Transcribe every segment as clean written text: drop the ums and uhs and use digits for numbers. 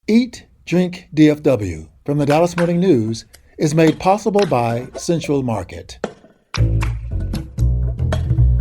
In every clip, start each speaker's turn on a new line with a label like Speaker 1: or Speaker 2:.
Speaker 1: Eat, Drink, DFW from the Dallas Morning News is made possible by Central Market.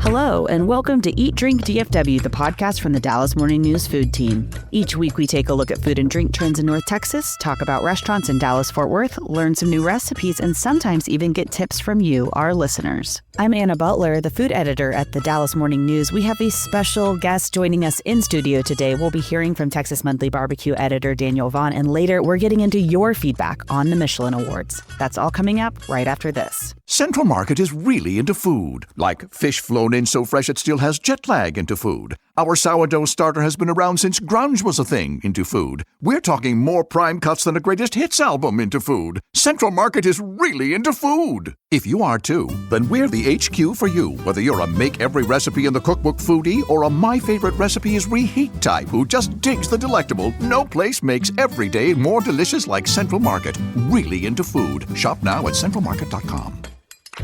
Speaker 2: Hello, and welcome to Eat, Drink, DFW, the podcast from the Dallas Morning News food team. Each week, we take a look at food and drink trends in North Texas, talk about restaurants in Dallas-Fort Worth, learn some new recipes, and sometimes even get tips from you, our listeners. I'm Anna Butler, the food editor at the Dallas Morning News. We have a special guest joining us in studio today. We'll be hearing from Texas Monthly BBQ editor Daniel Vaughn, and later, we're getting into your feedback on the Michelin Awards. That's all coming up right after this.
Speaker 3: Central Market is really into food, like fish flown in so fresh it still has jet lag into food. Our sourdough starter has been around since grunge was a thing into food. We're talking more prime cuts than a greatest hits album into food. Central Market is really into food. If you are too, then we're the HQ for you. Whether you're a make every recipe in the cookbook foodie or a my favorite recipe is reheat type who just digs the delectable, no place makes every day more delicious like Central Market. Really into food. Shop now at centralmarket.com.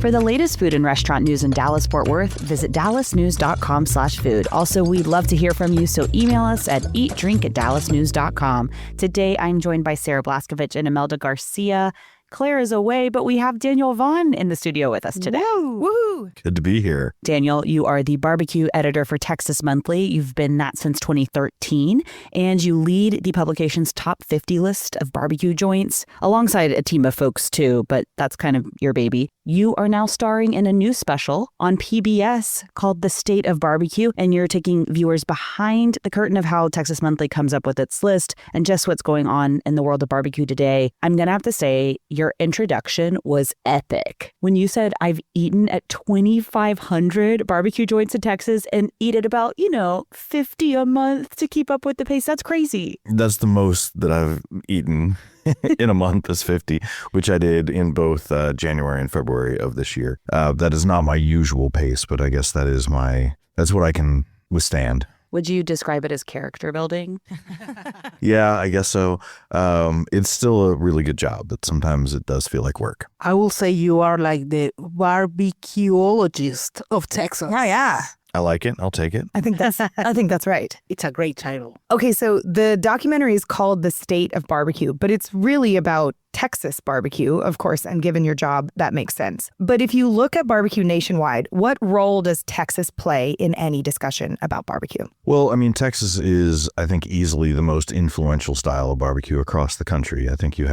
Speaker 2: For the latest food and restaurant news in Dallas-Fort Worth, visit dallasnews.com/food. Also, we'd love to hear from you, so email us at eatdrink@dallasnews.com. Today, I'm joined by Sarah Blaskovich and Imelda Garcia. Claire is away, but we have Daniel Vaughn in the studio with us today.
Speaker 4: Woo! Good to be here.
Speaker 2: Daniel, you are the barbecue editor for Texas Monthly. You've been that since 2013, and you lead the publication's top 50 list of barbecue joints, alongside a team of folks too, but that's kind of your baby. You are now starring in a new special on PBS called The State of BBQ, and you're taking viewers behind the curtain of how Texas Monthly comes up with its list and just what's going on in the world of barbecue today. I'm going to have to say, your introduction was epic. When you said, I've eaten at 2,500 barbecue joints in Texas and eat at about, 50 a month to keep up with the pace, that's crazy.
Speaker 4: That's the most that I've eaten in a month is 50, which I did in both January and February of this year. That is not my usual pace, but I guess that's what I can withstand.
Speaker 2: Would you describe it as character building?
Speaker 4: Yeah, I guess so. It's still a really good job, but sometimes it does feel like work.
Speaker 5: I will say you are like the barbecuologist of Texas.
Speaker 2: Yeah.
Speaker 4: I like it. I'll take it.
Speaker 5: I think that's right.
Speaker 6: It's a great title.
Speaker 5: Okay, so the documentary is called The State of BBQ, but it's really about Texas barbecue, of course, and given your job, that makes sense. But if you look at barbecue nationwide, what role does Texas play in any discussion about barbecue?
Speaker 4: Well, Texas is, I think, easily the most influential style of barbecue across the country. I think you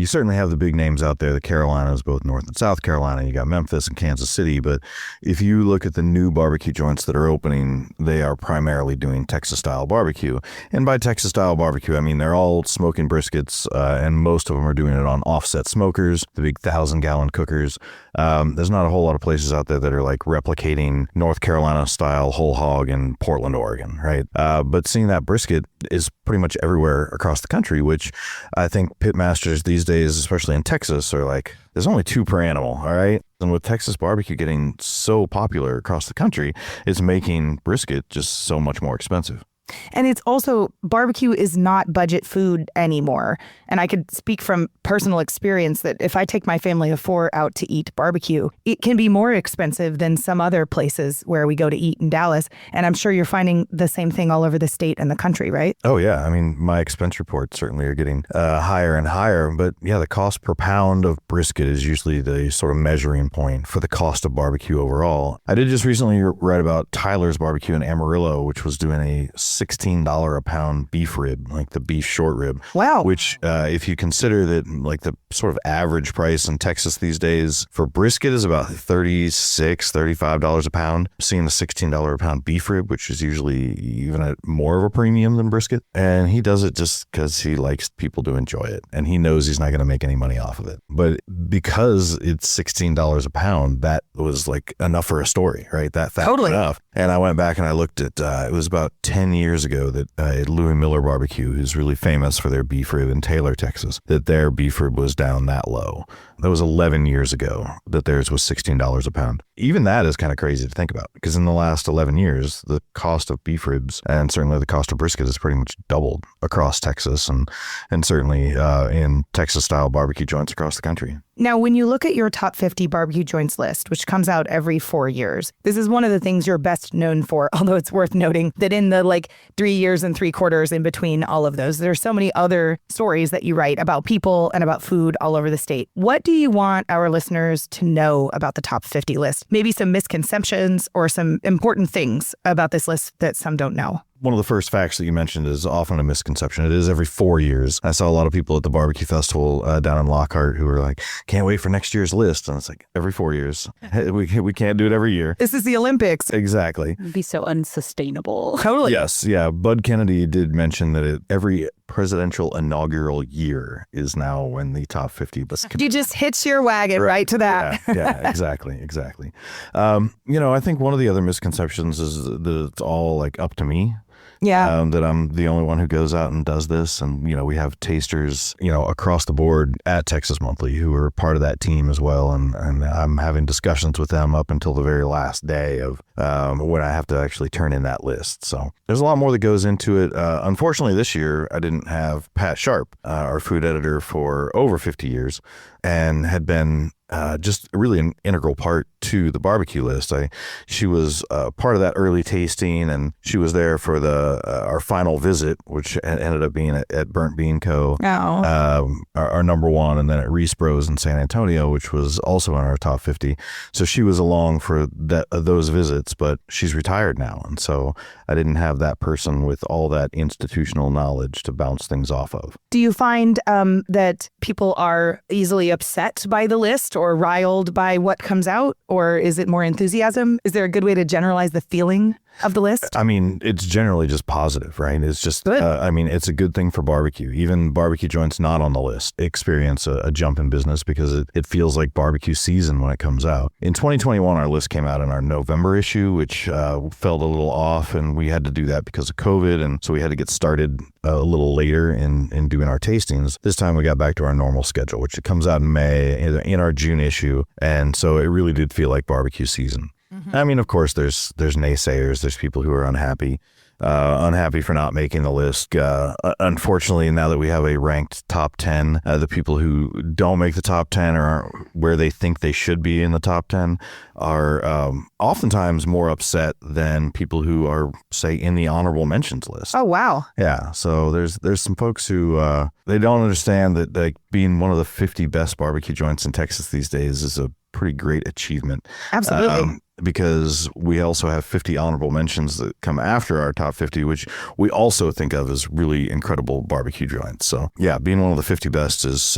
Speaker 4: certainly have the big names out there, the Carolinas, both North and South Carolina. You got Memphis and Kansas City. But if you look at the new barbecue joints that are opening, they are primarily doing Texas-style barbecue. And by Texas-style barbecue, I mean they're all smoking briskets, and most of them are doing it on offset smokers, the big 1,000-gallon cookers. There's not a whole lot of places out there that are like replicating North Carolina-style whole hog in Portland, Oregon, right? But seeing that brisket is pretty much everywhere across the country, which I think pitmasters these days, especially in Texas, are like, there's only 2 per animal, all right? And with Texas barbecue getting so popular across the country, it's making brisket just so much more expensive.
Speaker 5: And it's also, barbecue is not budget food anymore. And I could speak from personal experience that if I take my family of 4 out to eat barbecue, it can be more expensive than some other places where we go to eat in Dallas. And I'm sure you're finding the same thing all over the state and the country, right?
Speaker 4: Oh, yeah. My expense reports certainly are getting higher and higher. But yeah, the cost per pound of brisket is usually the sort of measuring point for the cost of barbecue overall. I did just recently write about Tyler's Barbecue in Amarillo, which was doing a $16 a pound beef rib, like the beef short rib.
Speaker 5: Wow.
Speaker 4: Which, if you consider that like the sort of average price in Texas these days for brisket is about $36, $35 a pound, seeing the $16 a pound beef rib, which is usually even at more of a premium than brisket. And he does it just because he likes people to enjoy it. And he knows he's not going to make any money off of it. But because it's $16 a pound, that was like enough for a story, right? That
Speaker 5: totally
Speaker 4: enough. And I went back and I looked at, it was about 10 years ago that at Louis Miller Barbecue, who's really famous for their beef rib in Taylor, Texas, that their beef rib was down that low. That was 11 years ago that theirs was $16 a pound. Even that is kind of crazy to think about, because in the last 11 years, the cost of beef ribs and certainly the cost of brisket has pretty much doubled across Texas and certainly in Texas-style barbecue joints across the country.
Speaker 5: Now, when you look at your top 50 barbecue joints list, which comes out every 4 years, this is one of the things you're best known for, although it's worth noting that in the 3 years and 3/4 in between all of those, there's so many other stories that you write about people and about food all over the state. What do you want our listeners to know about the top 50 list? Maybe some misconceptions or some important things about this list that some don't know.
Speaker 4: One of the first facts that you mentioned is often a misconception. It is every 4 years. I saw a lot of people at the barbecue festival down in Lockhart who were like, can't wait for next year's list. And it's like, every 4 years. We can't do it every year.
Speaker 5: This is the Olympics.
Speaker 4: Exactly.
Speaker 2: It'd be so unsustainable.
Speaker 5: Totally.
Speaker 4: Yes. Yeah. Bud Kennedy did mention that every presidential inaugural year is now when the top 50 list.
Speaker 5: You just hitch your wagon right to that.
Speaker 4: Yeah, exactly. I think one of the other misconceptions is that it's all up to me.
Speaker 5: Yeah.
Speaker 4: That I'm the only one who goes out and does this. And, we have tasters, across the board at Texas Monthly who are part of that team as well. And I'm having discussions with them up until the very last day of when I have to actually turn in that list. So there's a lot more that goes into it. Unfortunately, this year, I didn't have Pat Sharp, our food editor for over 50 years, and had been just really an integral part to the barbecue list. She was part of that early tasting, and she was there for our final visit, which ended up being at Burnt Bean Co. Our number one, and then at Reese Bros in San Antonio, which was also in our top 50. So she was along for those visits, but she's retired now, and so I didn't have that person with all that institutional knowledge to bounce things off of.
Speaker 5: Do you find that people are easily upset by the list or riled by what comes out? Or is it more enthusiasm? Is there a good way to generalize the feeling of the list?
Speaker 4: I mean, it's generally just positive, right? It's just,
Speaker 5: good.
Speaker 4: It's a good thing for barbecue. Even barbecue joints not on the list experience a jump in business because it feels like barbecue season when it comes out. In 2021, our list came out in our November issue, which felt a little off, and we had to do that because of COVID, and so we had to get started a little later in doing our tastings. This time we got back to our normal schedule, which it comes out in May, in our June issue, and so it really did feel like barbecue season. Mm-hmm. I mean, of course, there's naysayers. There's people who are unhappy for not making the list. Unfortunately, now that we have a ranked top 10, the people who don't make the top 10 or aren't where they think they should be in the top 10 are oftentimes more upset than people who are, say, in the honorable mentions list.
Speaker 5: Oh, wow.
Speaker 4: Yeah. So there's some folks who they don't understand that being one of the 50 best barbecue joints in Texas these days is a pretty great achievement.
Speaker 5: Absolutely.
Speaker 4: Because we also have 50 honorable mentions that come after our top 50, which we also think of as really incredible barbecue joints. So yeah, being one of the 50 best is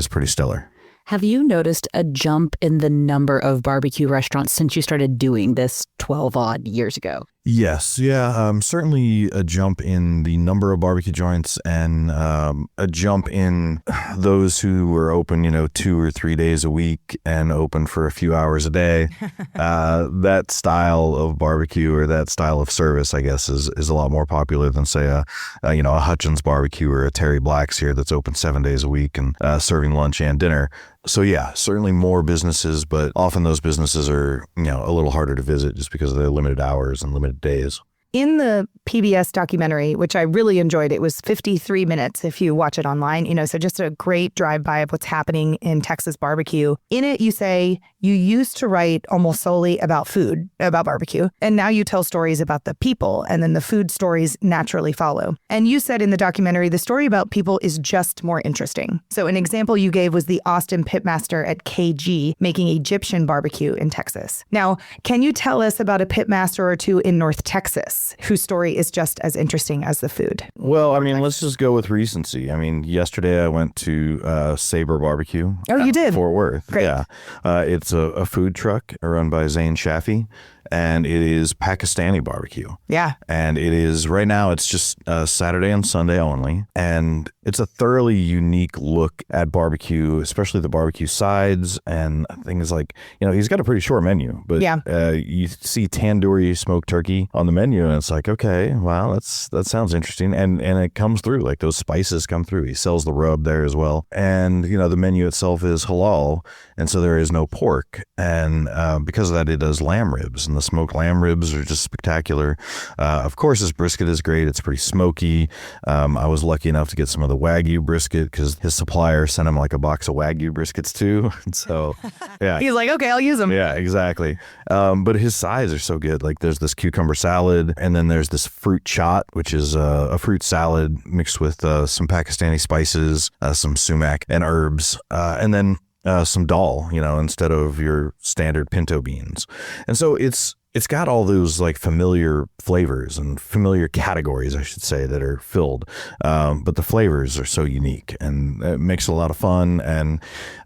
Speaker 4: pretty stellar.
Speaker 2: Have you noticed a jump in the number of barbecue restaurants since you started doing this 12 odd years ago?
Speaker 4: Yes. Yeah. Certainly a jump in the number of barbecue joints and a jump in those who were open, 2 or 3 days a week and open for a few hours a day. That style of barbecue or that style of service, I guess, is a lot more popular than, say, a Hutchins barbecue or a Terry Black's here that's open 7 days a week and serving lunch and dinner. So yeah, certainly more businesses, but often those businesses are, a little harder to visit just because of their limited hours and limited days.
Speaker 5: In the PBS documentary, which I really enjoyed, it was 53 minutes if you watch it online, so just a great drive-by of what's happening in Texas barbecue. In it, you say you used to write almost solely about food, about barbecue, and now you tell stories about the people, and then the food stories naturally follow. And you said in the documentary, the story about people is just more interesting. So an example you gave was the Austin pitmaster at KG making Egyptian barbecue in Texas. Now, can you tell us about a pitmaster or two in North Texas whose story is just as interesting as the food?
Speaker 4: Well, let's just go with recency. Yesterday I went to Sabre Barbecue.
Speaker 5: Oh, you did?
Speaker 4: Fort Worth.
Speaker 5: Great.
Speaker 4: Yeah. It's a food truck run by Zain Shafi, and it is Pakistani barbecue.
Speaker 5: Yeah.
Speaker 4: And it is, right now, it's just Saturday and Sunday only. And it's a thoroughly unique look at barbecue, especially the barbecue sides and things like, he's got a pretty short menu, but
Speaker 5: yeah.
Speaker 4: You see tandoori smoked turkey on the menu and it's like, okay, wow, that sounds interesting. And it comes through, like those spices come through. He sells the rub there as well. And, the menu itself is halal. And so there is no pork. And because of that, it does lamb ribs. And the smoked lamb ribs are just spectacular. Of course, his brisket is great. It's pretty smoky. I was lucky enough to get some of the Wagyu brisket because his supplier sent him like a box of Wagyu briskets too. And so, yeah.
Speaker 5: He's like, okay, I'll use them.
Speaker 4: Yeah, exactly. But his sides are so good. Like there's this cucumber salad, and then there's this fruit chaat, which is a fruit salad mixed with some Pakistani spices, some sumac and herbs, and then some dal, instead of your standard pinto beans. And so it's got all those like familiar flavors and familiar categories, I should say, that are filled. But the flavors are so unique, and it makes it a lot of fun. And,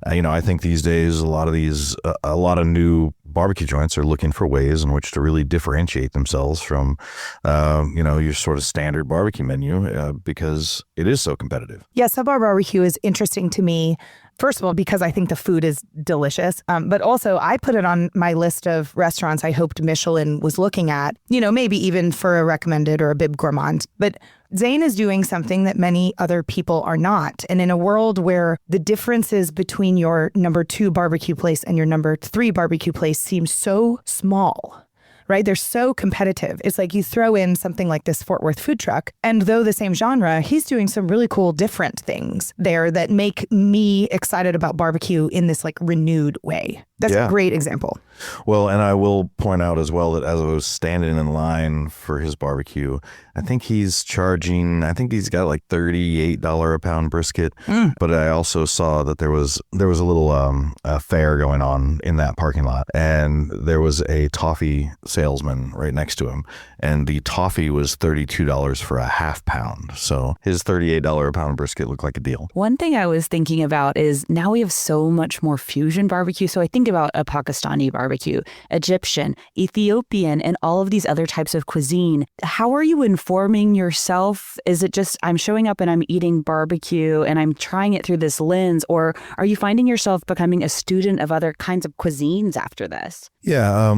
Speaker 4: I think these days, a lot of new barbecue joints are looking for ways in which to really differentiate themselves from, your sort of standard barbecue menu, because it is so competitive.
Speaker 5: Yeah, Sub-Bar barbecue is interesting to me. First of all, because I think the food is delicious, but also I put it on my list of restaurants I hoped Michelin was looking at, maybe even for a recommended or a bib gourmand. But Zane is doing something that many other people are not. And in a world where the differences between your number 2 barbecue place and your number 3 barbecue place seem so small, right? They're so competitive. It's like you throw in something like this Fort Worth food truck, and though the same genre, he's doing some really cool different things there that make me excited about barbecue in this like renewed way. That's a great example.
Speaker 4: Well, and I will point out as well that as I was standing in line for his barbecue, I think he's got like $38 a pound brisket. But I also saw that there was a little fair going on in that parking lot, and there was a toffee salesman right next to him, and the toffee was $32 for a half pound. So his $38 a pound brisket looked like a deal.
Speaker 2: One thing I was thinking about is now we have so much more fusion barbecue. So I think about a Pakistani barbecue, Egyptian, Ethiopian, and all of these other types of cuisine. How are you informing yourself? Is it just I'm showing up and I'm eating barbecue and I'm trying it through this lens? Or are you finding yourself becoming a student of other kinds of cuisines after this?
Speaker 4: Yeah,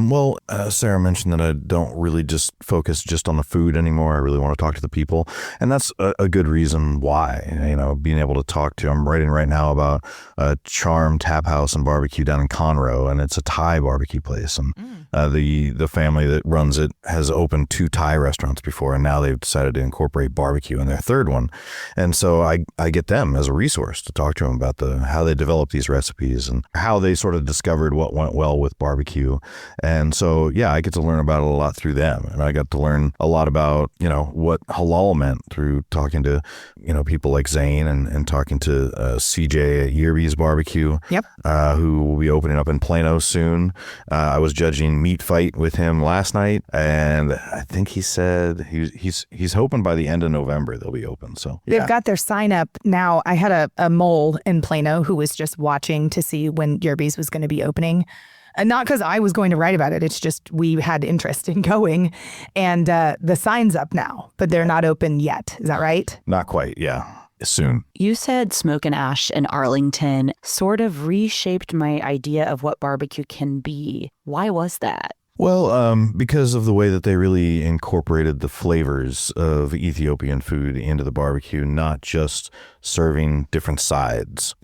Speaker 4: Sarah mentioned that I don't really just focus just on the food anymore. I really want to talk to the people. And that's a good reason why, being able to talk to, I'm writing right now about a Charm Tap House and Barbecue down in Conroe, and it's a Thai barbecue place. And the family that runs it has opened 2 Thai restaurants before, and now they've decided to incorporate barbecue in their 3rd one. And so I get them as a resource to talk to them about how they develop these recipes and how they sort of discovered what went well with barbecue. And so, yeah, I get to learn about it a lot through them. And I got to learn a lot about, what halal meant through talking to, people like Zane and talking to CJ at Yerby's Barbecue, who will be opening up in Plano soon. I was judging Meat Fight with him last night, and I think he said he's hoping by the end of November they'll be open. So
Speaker 5: they've got their sign up now. I had a mole in Plano who was just watching to see when Yerby's was going to be opening. And not because I was going to write about it. It's just we had interest in going. And the sign's up now, but they're not open yet. Is that right?
Speaker 4: Not quite. Yeah. Soon.
Speaker 2: You said Smoke and Ash in Arlington sort of reshaped my idea of what barbecue can be. Why was that?
Speaker 4: Well, because of the way that they really incorporated the flavors of Ethiopian food into the barbecue, not just serving different sides,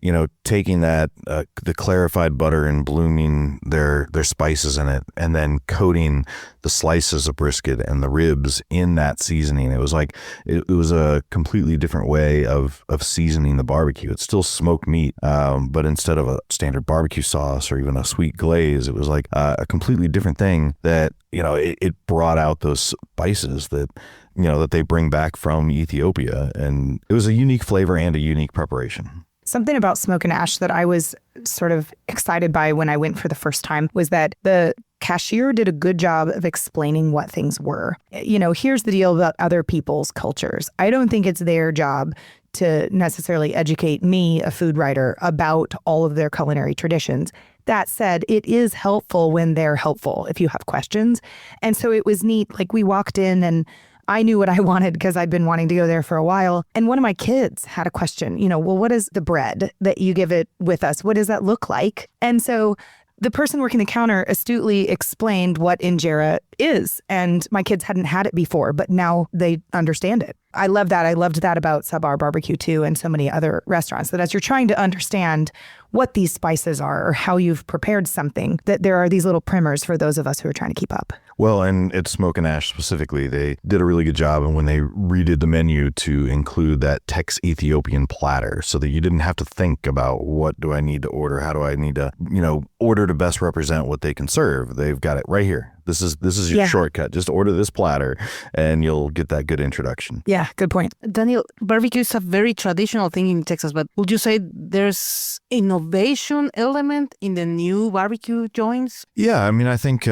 Speaker 4: taking that, the clarified butter and blooming their spices in it, and then coating the slices of brisket and the ribs in that seasoning. It was like, it was a completely different way of seasoning the barbecue. It's still smoked meat, but instead of a standard barbecue sauce or even a sweet glaze, it was like a completely different thing that, it brought out those spices that, that they bring back from Ethiopia. And it was a unique flavor and a unique preparation.
Speaker 5: Something about Smoke and Ash that I was sort of excited by when I went for the first time was that the cashier did a good job of explaining what things were. Here's the deal about other people's cultures. I don't think it's their job to necessarily educate me, a food writer, about all of their culinary traditions. That said, it is helpful when they're helpful if you have questions. And so it was neat. Like we walked in and I knew what I wanted because I'd been wanting to go there for a while. And one of my kids had a question, well, what is the bread that you give it with us? What does that look like? And so the person working the counter astutely explained what injera is. And my kids hadn't had it before, but now they understand it. I love that. I loved that about Sub Bar Barbecue too, and so many other restaurants, that as you're trying to understand what these spices are or how you've prepared something, that there are these little primers for those of us who are trying to keep up.
Speaker 4: Well, and at Smoke and Ash specifically, they did a really good job. And when they redid the menu to include that Tex Ethiopian platter, so that you didn't have to think about what do I need to order, how do I need to, order to best represent what they can serve. They've got it right here. This is your shortcut. Just order this platter and you'll get that good introduction.
Speaker 5: Yeah, good point.
Speaker 6: Daniel, barbecue is a very traditional thing in Texas, but would you say there's innovation element in the new barbecue joints?
Speaker 4: Yeah, I mean, I think,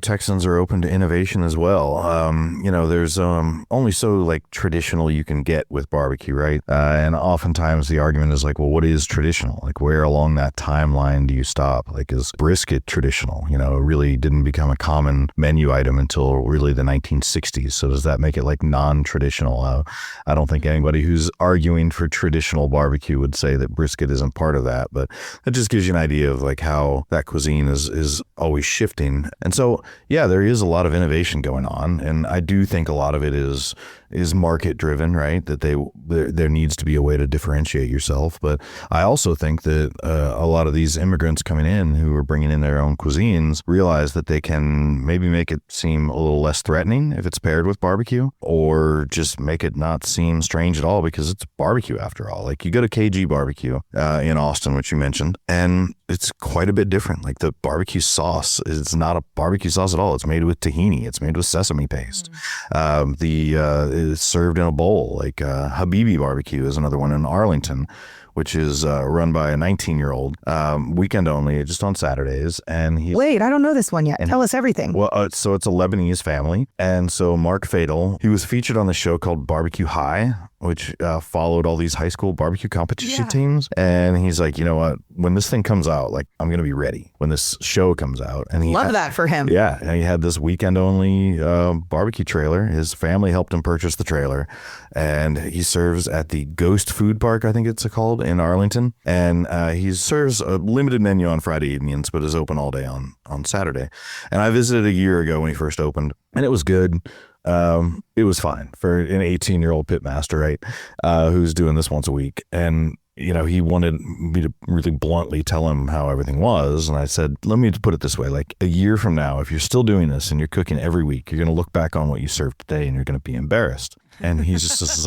Speaker 4: Texans are open to innovation as well. There's only so traditional you can get with barbecue, right? And oftentimes the argument is well, what is traditional? Where along that timeline do you stop? Is brisket traditional? It really didn't become a common menu item until really the 1960s. So does that make it non-traditional? I don't think anybody who's arguing for traditional barbecue would say that brisket isn't part of that, but that just gives you an idea of how that cuisine is always shifting. And so, yeah, there is a lot of innovation going on. And I do think a lot of it is market driven, right? That there needs to be a way to differentiate yourself. But I also think that a lot of these immigrants coming in who are bringing in their own cuisines realize that they can maybe make it seem a little less threatening if it's paired with barbecue, or just make it not seem strange at all because it's barbecue after all. You go to KG Barbecue in Austin, which you mentioned, and it's quite a bit different. The barbecue sauce is not a barbecue sauce at all. It's made with tahini. It's made with sesame paste. It's served in a bowl. Habibi Barbecue is another one in Arlington, which is run by a 19-year-old, weekend only, just on Saturdays. And
Speaker 5: Wait, I don't know this one yet. Tell us everything.
Speaker 4: Well, so it's a Lebanese family. And so Mark Fadel, he was featured on the show called Barbecue High, which followed all these high school barbecue competition teams. And he's like, you know what? When this thing comes out, I'm going to be ready when this show comes out. And
Speaker 5: Love that for him.
Speaker 4: Yeah. And he had this weekend only barbecue trailer. His family helped him purchase the trailer. And he serves at the Ghost Food Park, I think it's called, in Arlington. And he serves a limited menu on Friday evenings, but is open all day on Saturday. And I visited a year ago when he first opened, and it was good. It was fine for an 18-year-old pitmaster, right? Who's doing this once a week. And, he wanted me to really bluntly tell him how everything was. And I said, let me put it this way, a year from now, if you're still doing this and you're cooking every week, you're going to look back on what you served today and you're going to be embarrassed. And he's just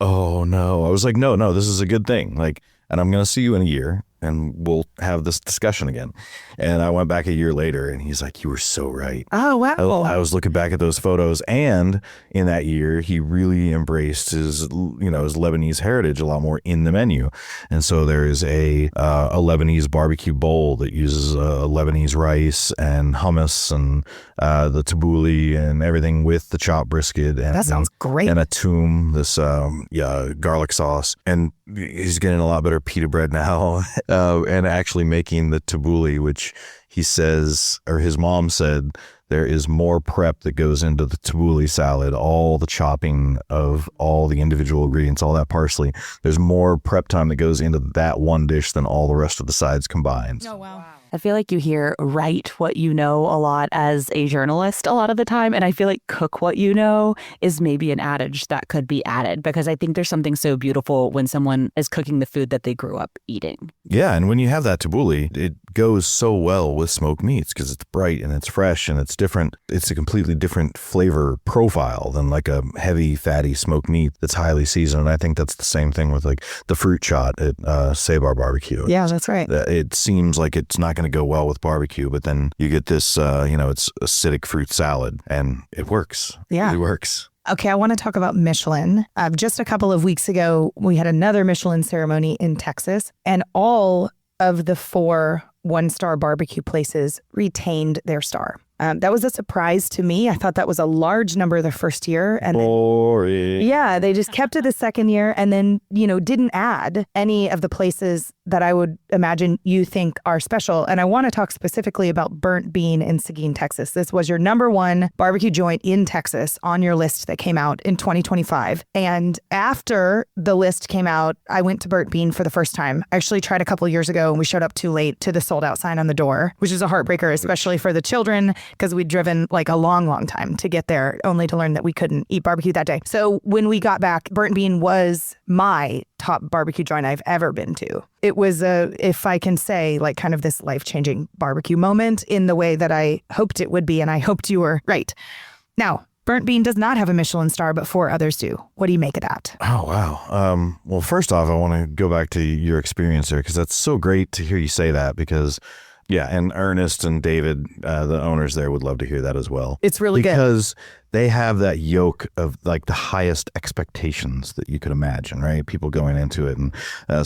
Speaker 4: oh no. I was no, this is a good thing. And I'm going to see you in a year and we'll have this discussion again. And I went back a year later and he's like, you were so right.
Speaker 5: Oh, wow.
Speaker 4: I was looking back at those photos, and in that year, he really embraced his Lebanese heritage a lot more in the menu. And so there is a Lebanese barbecue bowl that uses Lebanese rice and hummus and the tabbouleh and everything with the chopped brisket. And
Speaker 5: that sounds great.
Speaker 4: And a toum, this garlic sauce. And he's getting a lot better pita bread now. And actually making the tabbouleh, which he says, or his mom said, there is more prep that goes into the tabbouleh salad, all the chopping of all the individual ingredients, all that parsley. There's more prep time that goes into that one dish than all the rest of the sides combined.
Speaker 5: Oh, wow.
Speaker 2: I feel like you hear write what you know a lot as a journalist a lot of the time. And I feel like cook what you know is maybe an adage that could be added, because I think there's something so beautiful when someone is cooking the food that they grew up eating.
Speaker 4: Yeah. And when you have that tabbouleh, it goes so well with smoked meats because it's bright and it's fresh and it's different. It's a completely different flavor profile than a heavy, fatty smoked meat that's highly seasoned. And I think that's the same thing with the fruit shot at Sabar Barbecue.
Speaker 5: Yeah, that's right.
Speaker 4: It seems like it's not going to go well with barbecue, but then you get this, it's acidic fruit salad, and it works.
Speaker 5: Yeah.
Speaker 4: It works.
Speaker 5: Okay, I want to talk about Michelin. Just a couple of weeks ago, we had another Michelin ceremony in Texas, and all of the 4 one-star barbecue places retained their star. That was a surprise to me. I thought that was a large number the first year. And
Speaker 4: boring.
Speaker 5: Yeah, they just kept it the second year and then, didn't add any of the places that I would imagine you think are special. And I want to talk specifically about Burnt Bean in Seguin, Texas. This was your number one barbecue joint in Texas on your list that came out in 2025. And after the list came out, I went to Burnt Bean for the first time. I actually tried a couple of years ago and we showed up too late to the sold out sign on the door, which is a heartbreaker, especially for the children, because we'd driven like a long time to get there, only to learn that we couldn't eat barbecue that day. So when we got back, Burnt Bean was my top barbecue joint I've ever been to. It was if I can say, like kind of this life-changing barbecue moment in the way that I hoped it would be, and I hoped you were right. Now, Burnt Bean does not have a Michelin star, but 4 others do. What do you make of that?
Speaker 4: Oh, wow. Well, first off, I want to go back to your experience there, because that's so great to hear you say that, because yeah, and Ernest and David, the owners there, would love to hear that as well.
Speaker 5: It's really good.
Speaker 4: Because they have that yoke of like the highest expectations that you could imagine, right? People going into it. And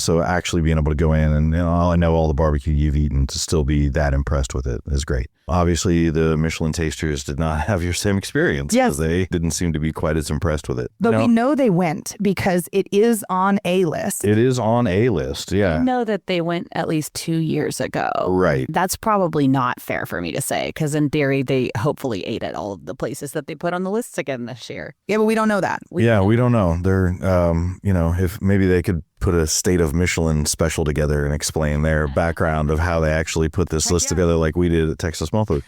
Speaker 4: so actually being able to go in and, I know all the barbecue you've eaten, to still be that impressed with it is great. Obviously, the Michelin tasters did not have your same experience.
Speaker 5: Yes.
Speaker 4: They didn't seem to be quite as impressed with it.
Speaker 5: But we know they went because it is on a list.
Speaker 4: It is on a list, yeah.
Speaker 2: I know that they went at least 2 years ago.
Speaker 4: Right.
Speaker 2: That's probably not fair for me to say, because in theory, they hopefully ate at all of the places that they put on the lists again this year.
Speaker 5: Yeah, but we don't know that.
Speaker 4: We don't know. They're, if maybe they could put a State of Michelin special together and explain their background of how they actually put this list together like we did at Texas Monthly.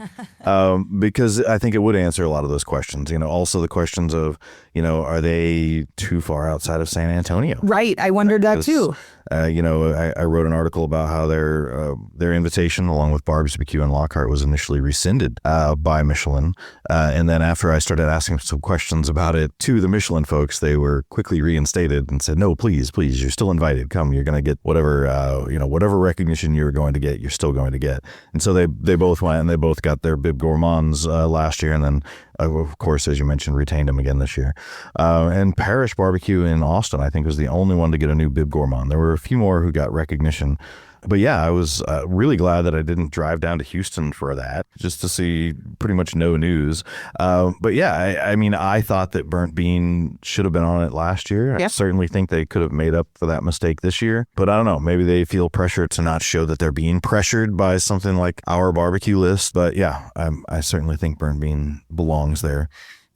Speaker 4: Because I think it would answer a lot of those questions. Also the questions of, are they too far outside of San Antonio?
Speaker 5: Right. I wondered that too.
Speaker 4: I wrote an article about how their invitation, along with Barb's BBQ and Lockhart, was initially rescinded by Michelin. And then after I started asking some questions about it to the Michelin folks, they were quickly reinstated and said, no, please, you're still invited. Come, you're going to get whatever recognition you're going to get, you're still going to get. And so they both went, and they both got their Bib Gourmands last year. And then, of course, as you mentioned, retained them again this year. And Parish Barbecue in Austin, I think, was the only one to get a new Bib Gourmand. There were a few more who got recognition. But yeah, I was really glad that I didn't drive down to Houston for that, just to see pretty much no news. But yeah, I thought that Burnt Bean should have been on it last year.
Speaker 5: Yep.
Speaker 4: I certainly think they could have made up for that mistake this year. But I don't know, maybe they feel pressure to not show that they're being pressured by something like our barbecue list. But yeah, I certainly think Burnt Bean belongs there.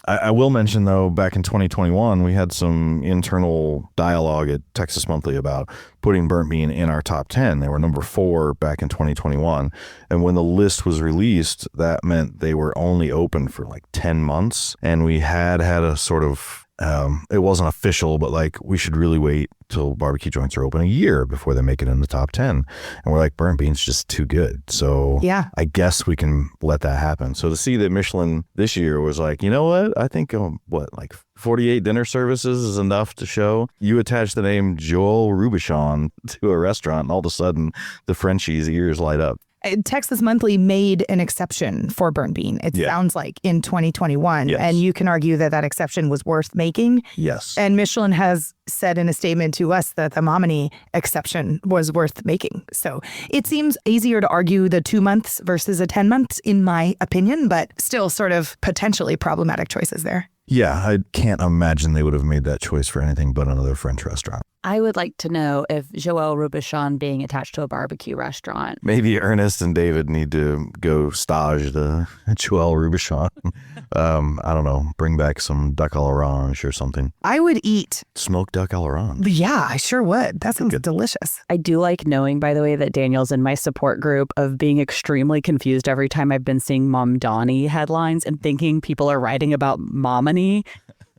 Speaker 4: I will mention, though, back in 2021, we had some internal dialogue at Texas Monthly about putting Burnt Bean in our top 10. They were number 4 back in 2021. And when the list was released, that meant they were only open for like 10 months. And we had a sort of, it wasn't official, but like we should really wait till barbecue joints are open a year before they make it in the top 10. And we're like, Burnt Bean's just too good. So yeah, I guess we can let that happen. So to see that Michelin this year was like, you know what? I think 48 dinner services is enough to show. You attach the name Joel Robuchon to a restaurant, and all of a sudden the Frenchie's ears light up.
Speaker 5: Texas Monthly made an exception for Burnt Bean, it sounds like, in 2021. Yes. And you can argue that that exception was worth making.
Speaker 4: Yes.
Speaker 5: And Michelin has said in a statement to us that the Mominy exception was worth making. So it seems easier to argue the 2 months versus a 10 months, in my opinion, but still sort of potentially problematic choices there.
Speaker 4: Yeah, I can't imagine they would have made that choice for anything but another French restaurant.
Speaker 2: I would like to know if Joel Robuchon being attached to a barbecue restaurant.
Speaker 4: Maybe Ernest and David need to go stage the Joel Robuchon. I don't know, bring back some duck à l'orange or something.
Speaker 5: I would eat
Speaker 4: smoked duck à l'orange.
Speaker 5: Yeah, I sure would. That sounds delicious.
Speaker 2: I do like knowing, by the way, that Daniel's in my support group of being extremely confused every time I've been seeing Mom Donnie headlines and thinking people are writing about Mominy.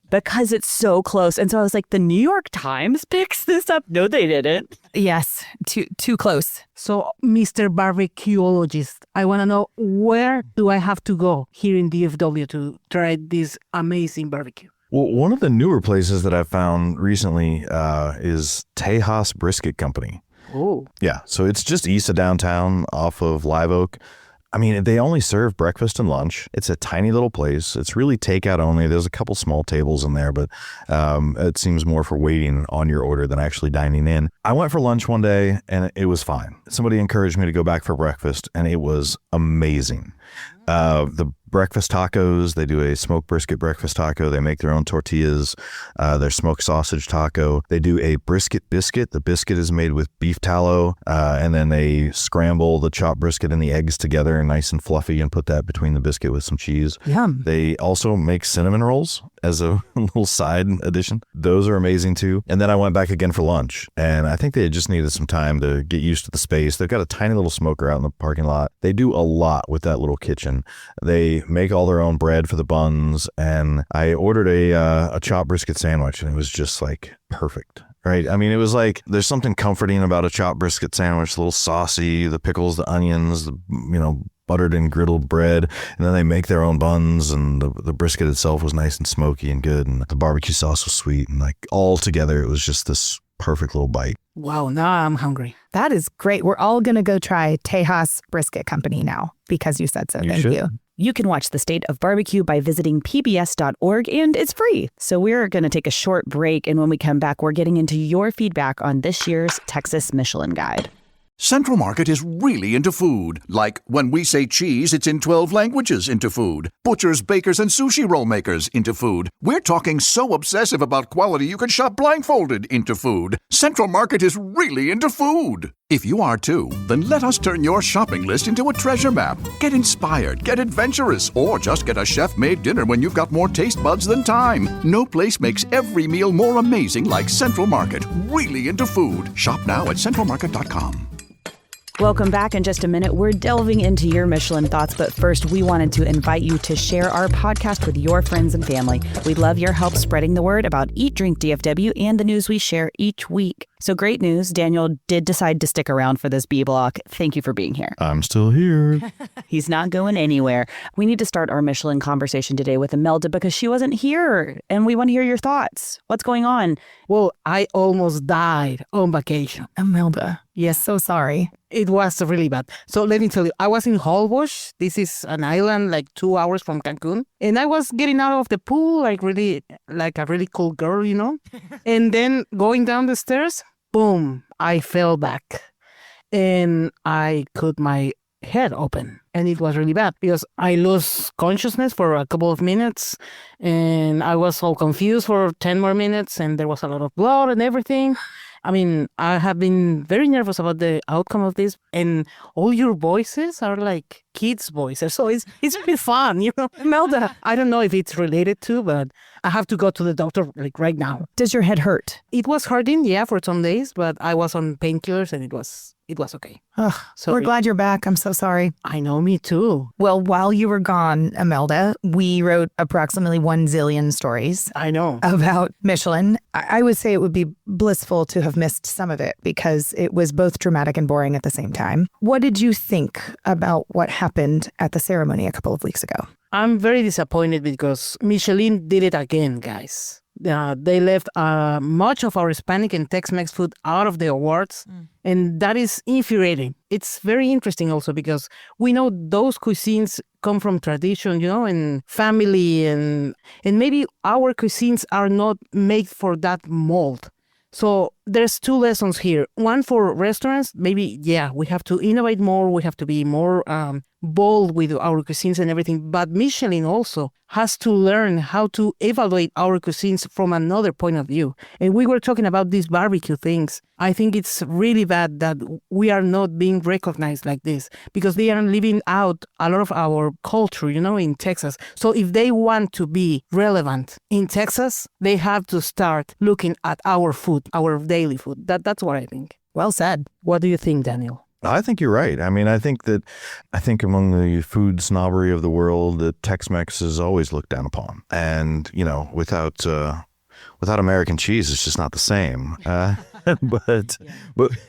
Speaker 2: Because it's so close. And so I was like, the New York Times picks this up? No, they didn't.
Speaker 5: Yes, too close.
Speaker 6: So, Mr. Barbecueologist, I want to know, where do I have to go here in DFW to try this amazing barbecue?
Speaker 4: Well, one of the newer places that I've found recently is Tejas Brisket Company.
Speaker 6: Oh.
Speaker 4: Yeah, so it's just east of downtown off of Live Oak. I mean, they only serve breakfast and lunch. It's a tiny little place. It's really takeout only. There's a couple small tables in there, but it seems more for waiting on your order than actually dining in. I went for lunch one day and it was fine. Somebody encouraged me to go back for breakfast and it was amazing. The breakfast tacos. They do a smoked brisket breakfast taco. They make their own tortillas, their smoked sausage taco. They do a brisket biscuit. The biscuit is made with beef tallow, and then they scramble the chopped brisket and the eggs together nice and fluffy and put that between the biscuit with some cheese.
Speaker 5: Yum.
Speaker 4: They also make cinnamon rolls as a little side addition. Those are amazing too. And then I went back again for lunch, and I think they just needed some time to get used to the space. They've got a tiny little smoker out in the parking lot. They do a lot with that little kitchen. They make all their own bread for the buns, and I ordered a chopped brisket sandwich, and it was just like perfect. Right. I mean, it was like there's something comforting about a chopped brisket sandwich, a little saucy, the pickles, the onions, buttered and griddled bread. And then they make their own buns, and the brisket itself was nice and smoky and good. And the barbecue sauce was sweet. And like all together, it was just this perfect little bite.
Speaker 6: Wow, now I'm hungry.
Speaker 5: That is great. We're all going to go try Tejas Brisket Company now because you said so. Thank you.
Speaker 2: You can watch the State of BBQ by visiting pbs.org, and it's free. So we're going to take a short break, and when we come back, we're getting into your feedback on this year's Texas Michelin Guide.
Speaker 3: Central Market is really into food. Like when we say cheese, it's in 12 languages into food. Butchers, bakers, and sushi roll makers into food. We're talking so obsessive about quality you can shop blindfolded into food. Central Market is really into food. If you are too, then let us turn your shopping list into a treasure map. Get inspired, get adventurous, or just get a chef-made dinner when you've got more taste buds than time. No place makes every meal more amazing like Central Market. Really into food. Shop now at centralmarket.com.
Speaker 2: Welcome back. In just a minute, we're delving into your Michelin thoughts, but first we wanted to invite you to share our podcast with your friends and family. We'd love your help spreading the word about Eat Drink DFW and the news we share each week. So great news, Daniel did decide to stick around for this B block. Thank you for being here.
Speaker 4: I'm still here.
Speaker 2: He's not going anywhere. We need to start our Michelin conversation today with Imelda because she wasn't here, and we want to hear your thoughts. What's going on?
Speaker 6: Well, I almost died on vacation.
Speaker 5: Imelda. Yes, so sorry.
Speaker 6: It was really bad. So let me tell you, I was in Holbox. This is an island like 2 hours from Cancun. And I was getting out of the pool like a really cool girl, And then going down the stairs, boom, I fell back. And I cut my head open. And it was really bad because I lost consciousness for a couple of minutes. And I was all confused for 10 more minutes. And there was a lot of blood and everything. I mean, I have been very nervous about the outcome of this, and all your voices are like kids' voices, so it's a bit fun, Imelda, I don't know if it's related to, but I have to go to the doctor like right now.
Speaker 5: Does your head hurt?
Speaker 6: It was hurting, yeah, for some days, but I was on painkillers and it was okay.
Speaker 5: Ugh, we're glad you're back. I'm so sorry.
Speaker 6: I know, me too.
Speaker 5: Well, while you were gone, Imelda, we wrote approximately 1 zillion stories.
Speaker 6: I know.
Speaker 5: About Michelin. I would say it would be blissful to have missed some of it because it was both dramatic and boring at the same time. What did you think about what happened at the ceremony a couple of weeks ago?
Speaker 6: I'm very disappointed because Michelin did it again, guys. They left much of our Hispanic and Tex-Mex food out of the awards, and that is infuriating. It's very interesting also because we know those cuisines come from tradition, and family, and maybe our cuisines are not made for that mold. So there's 2 lessons here. One for restaurants, maybe, we have to innovate more. We have to be more bold with our cuisines and everything. But Michelin also has to learn how to evaluate our cuisines from another point of view. And we were talking about these barbecue things. I think it's really bad that we are not being recognized like this because they are leaving out a lot of our culture, in Texas. So if they want to be relevant in Texas, they have to start looking at our food, our daily food. That's what I think.
Speaker 5: Well said.
Speaker 6: What do you think, Daniel?
Speaker 4: I think you're right. I mean, I think among the food snobbery of the world, that Tex-Mex is always looked down upon. And, without American cheese, it's just not the same. But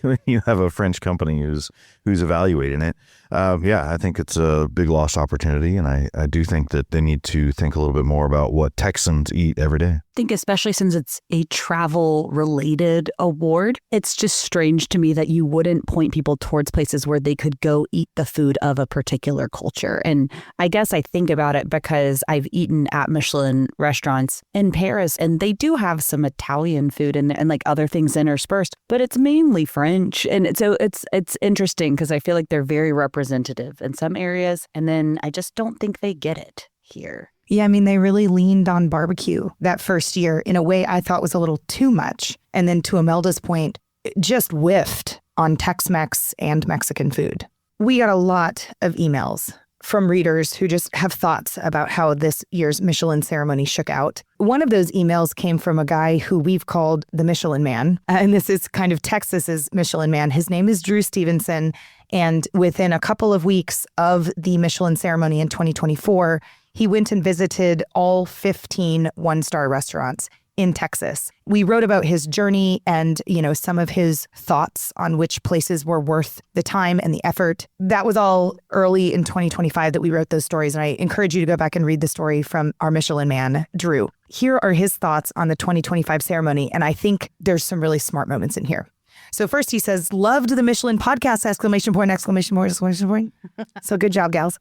Speaker 4: when you have a French company who's evaluating it, I think it's a big lost opportunity. And I do think that they need to think a little bit more about what Texans eat every day.
Speaker 2: I think especially since it's a travel-related award, it's just strange to me that you wouldn't point people towards places where they could go eat the food of a particular culture. And I guess I think about it because I've eaten at Michelin restaurants in Paris, and they do have some Italian food and like other things in, or interspersed, but it's mainly French. And so it's interesting because I feel like they're very representative in some areas, and then I just don't think they get it here.
Speaker 5: Yeah, I mean, they really leaned on barbecue that first year in a way I thought was a little too much. And then to Imelda's point, just whiffed on Tex-Mex and Mexican food. We got a lot of emails from readers who just have thoughts about how this year's Michelin ceremony shook out. One of those emails came from a guy who we've called the Michelin Man, and this is kind of Texas's Michelin Man. His name is Drew Stevenson, and within a couple of weeks of the Michelin ceremony in 2024, he went and visited all 15 one-star restaurants in Texas. We wrote about his journey and, some of his thoughts on which places were worth the time and the effort. That was all early in 2025 that we wrote those stories. And I encourage you to go back and read the story from our Michelin Man, Drew. Here are his thoughts on the 2025 ceremony. And I think there's some really smart moments in here. So first he says, loved the Michelin podcast, exclamation point, exclamation point, exclamation point. So good job, gals.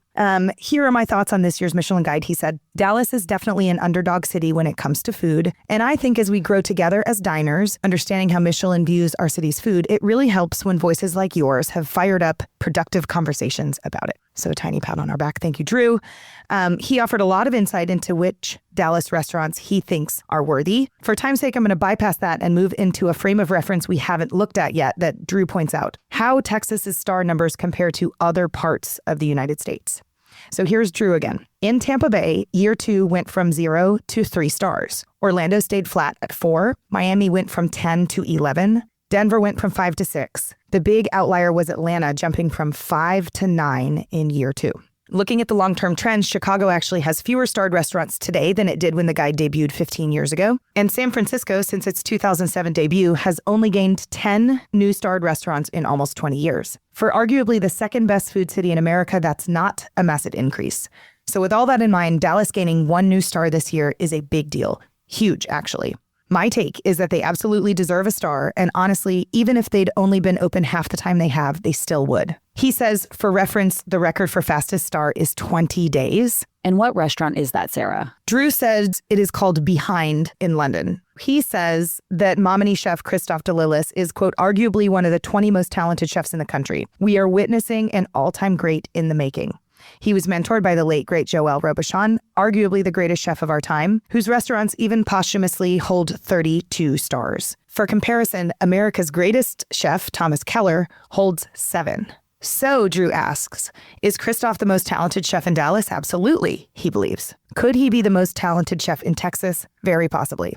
Speaker 5: Here are my thoughts on this year's Michelin Guide. He said, Dallas is definitely an underdog city when it comes to food. And I think as we grow together as diners, understanding how Michelin views our city's food, it really helps when voices like yours have fired up productive conversations about it. So a tiny pat on our back. Thank you, Drew. He offered a lot of insight into which Dallas restaurants he thinks are worthy. For time's sake, I'm going to bypass that and move into a frame of reference we haven't looked at yet that Drew points out. How Texas's star numbers compare to other parts of the United States. So here's Drew again. In Tampa Bay, year 2 went from 0 to 3 stars. Orlando stayed flat at 4. Miami went from 10 to 11. Denver went from 5 to 6. The big outlier was Atlanta, jumping from 5 to 9 in year 2. Looking at the long-term trends, Chicago actually has fewer starred restaurants today than it did when the guide debuted 15 years ago. And San Francisco, since its 2007 debut, has only gained 10 new starred restaurants in almost 20 years. For arguably the second best food city in America, that's not a massive increase. So with all that in mind, Dallas gaining 1 new star this year is a big deal. Huge, actually. My take is that they absolutely deserve a star, and honestly, even if they'd only been open half the time they have, they still would. He says, for reference, the record for fastest star is 20 days.
Speaker 2: And what restaurant is that, Sarah?
Speaker 5: Drew says it is called Behind in London. He says that Mominy chef Christophe DeLillis is, quote, arguably one of the 20 most talented chefs in the country. We are witnessing an all-time great in the making. He was mentored by the late, great Joël Robuchon, arguably the greatest chef of our time, whose restaurants even posthumously hold 32 stars. For comparison, America's greatest chef, Thomas Keller, holds 7. So, Drew asks, is Christophe the most talented chef in Dallas? Absolutely, he believes. Could he be the most talented chef in Texas? Very possibly.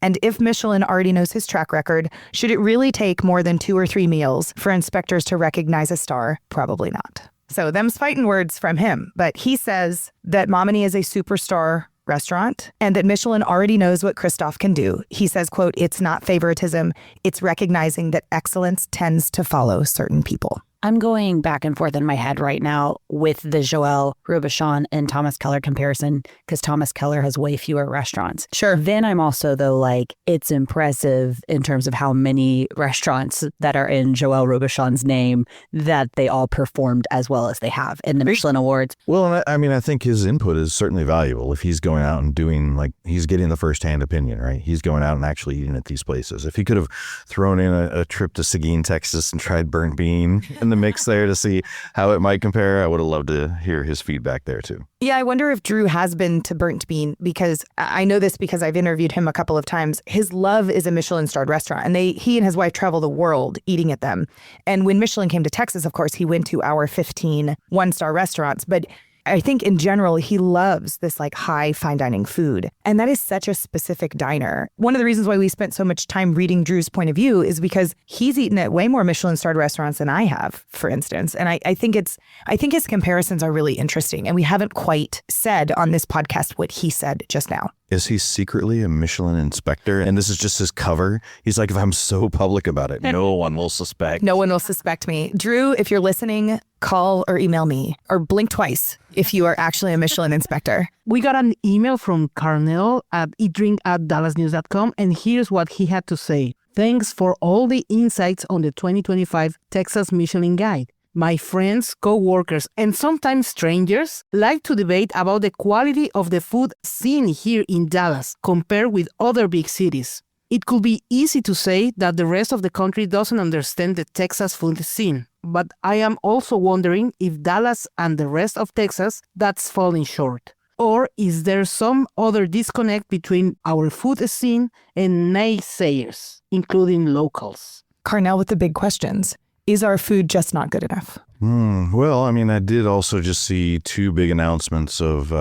Speaker 5: And if Michelin already knows his track record, should it really take more than 2 or 3 meals for inspectors to recognize a star? Probably not. So them's fighting words from him, but he says that Mominy is a superstar restaurant and that Michelin already knows what Christophe can do. He says, quote, it's not favoritism, it's recognizing that excellence tends to follow certain people.
Speaker 2: I'm going back and forth in my head right now with the Joël Robuchon and Thomas Keller comparison because Thomas Keller has way fewer restaurants.
Speaker 5: Sure.
Speaker 2: Then I'm also, though, like, it's impressive in terms of how many restaurants that are in Joël Robuchon's name that they all performed as well as they have in the Michelin Awards.
Speaker 4: Well, I mean, I think his input is certainly valuable if he's going out and doing, like, he's getting the firsthand opinion, right? He's going out and actually eating at these places. If he could have thrown in a trip to Seguin, Texas and tried burnt bean in the mix there to see how it might compare, I would have loved to hear his feedback there too.
Speaker 5: Yeah, I wonder if Drew has been to Burnt Bean, because I know this because I've interviewed him a couple of times. His love is a Michelin-starred restaurant, and he and his wife travel the world eating at them. And when Michelin came to Texas, of course, he went to our 15 one-star restaurants. But I think in general, he loves this like high fine dining food. And that is such a specific diner. One of the reasons why we spent so much time reading Drew's point of view is because he's eaten at way more Michelin-starred restaurants than I have, for instance. And I think his comparisons are really interesting. And we haven't quite said on this podcast what he said just now.
Speaker 4: Is he secretly a Michelin inspector? And this is just his cover? He's like, if I'm so public about it, no one will suspect.
Speaker 5: No one will suspect me. Drew, if you're listening, call or email me or blink twice if you are actually a Michelin inspector.
Speaker 6: We got an email from Carnell at eatdrink@dallasnews.com, and here's what he had to say. Thanks for all the insights on the 2025 Texas Michelin Guide. My friends, co-workers, and sometimes strangers like to debate about the quality of the food seen here in Dallas compared with other big cities. It could be easy to say that the rest of the country doesn't understand the Texas food scene, but I am also wondering if Dallas and the rest of Texas that's falling short. Or is there some other disconnect between our food scene and naysayers, including locals?
Speaker 5: Carnell with the big questions. Is our food just not good enough?
Speaker 4: Well, I mean, I did also just see two big announcements of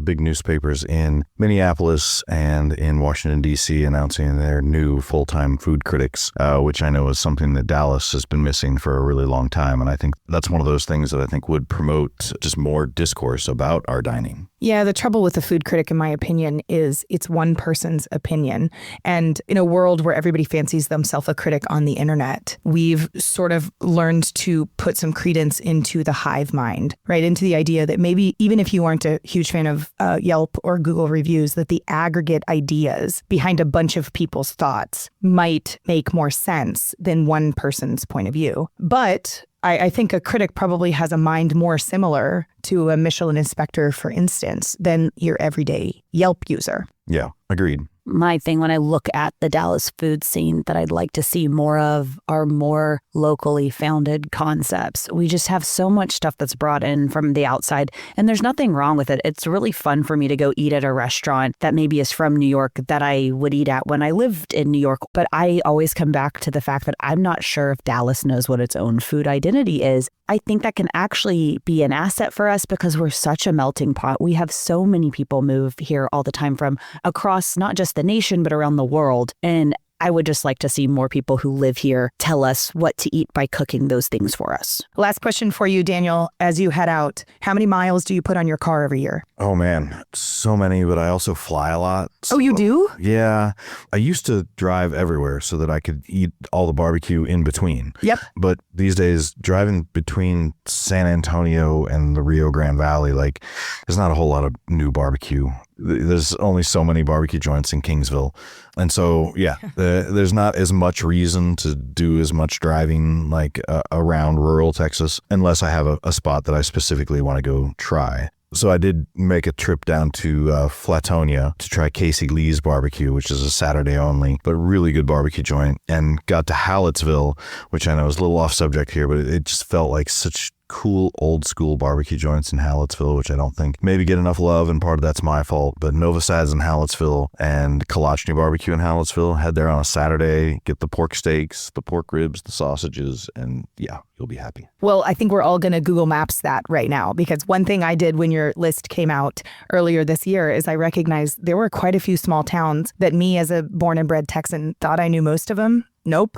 Speaker 4: big newspapers in Minneapolis and in Washington, D.C. announcing their new full-time food critics, which I know is something that Dallas has been missing for a really long time. And I think that's one of those things that I think would promote just more discourse about our dining.
Speaker 5: Yeah, the trouble with a food critic, in my opinion, is it's one person's opinion. And in a world where everybody fancies themselves a critic on the internet, we've sort of learned to put some credence into the hive mind, right? Into the idea that maybe even if you aren't a huge fan of Yelp or Google reviews, that the aggregate ideas behind a bunch of people's thoughts might make more sense than one person's point of view. But I think a critic probably has a mind more similar to a Michelin inspector, for instance, than your everyday Yelp user.
Speaker 4: Yeah, agreed.
Speaker 2: My thing when I look at the Dallas food scene that I'd like to see more of are more locally founded concepts. We just have so much stuff that's brought in from the outside, and there's nothing wrong with it. It's really fun for me to go eat at a restaurant that maybe is from New York that I would eat at when I lived in New York. But I always come back to the fact that I'm not sure if Dallas knows what its own food identity is. I think that can actually be an asset for us because we're such a melting pot. We have so many people move here all the time from across not just the nation, but around the world. And I would just like to see more people who live here tell us what to eat by cooking those things for us.
Speaker 5: Last question for you, Daniel. As you head out, how many miles do you put on your car every year?
Speaker 4: Oh, man, so many, but I also fly a lot.
Speaker 5: Oh, you do?
Speaker 4: Yeah. I used to drive everywhere so that I could eat all the barbecue in between.
Speaker 5: Yep.
Speaker 4: But these days, driving between San Antonio and the Rio Grande Valley, like, there's not a whole lot of new barbecue. There's only so many barbecue joints in Kingsville. And so, yeah, there's not as much reason to do as much driving like around rural Texas, unless I have a spot that I specifically want to go try. So I did make a trip down to Flatonia to try Casey Lee's barbecue, which is a Saturday only, but really good barbecue joint, and got to Hallettsville, which I know is a little off subject here, but it just felt like such cool old school barbecue joints in Hallettsville, which I don't think maybe get enough love, and part of that's my fault. But Nova Sad's in Hallettsville and Kalachny Barbecue in Hallettsville. Head there on a Saturday, get the pork steaks, the pork ribs, the sausages, and yeah, you'll be happy.
Speaker 5: Well, I think we're all going to Google Maps that right now, because one thing I did when your list came out earlier this year is I recognized there were quite a few small towns that me as a born and bred Texan thought I knew most of them. Nope.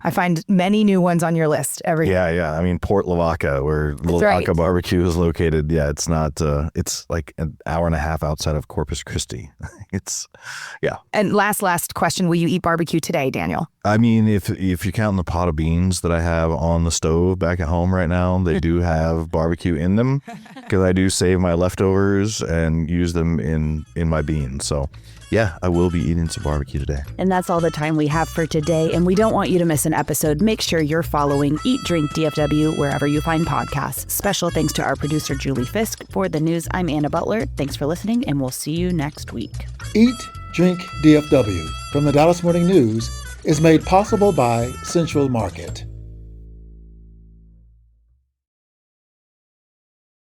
Speaker 5: I find many new ones on your list every year.
Speaker 4: Yeah. I mean, Port Lavaca, where Lavaca Barbecue is located. Yeah, it's not, it's like an hour and a half outside of Corpus Christi. Yeah.
Speaker 5: And last question, will you eat barbecue today, Daniel?
Speaker 4: I mean, if you count the pot of beans that I have on the stove back at home right now, they do have barbecue in them, because I do save my leftovers and use them in my beans. So yeah, I will be eating some barbecue today.
Speaker 2: And that's all the time we have for today. And we don't want you to miss an episode. Make sure you're following Eat Drink DFW wherever you find podcasts. Special thanks to our producer, Julie Fisk. For the news, I'm Anna Butler. Thanks for listening, and we'll see you next week.
Speaker 1: Eat, Drink DFW from the Dallas Morning News is made possible by Central Market.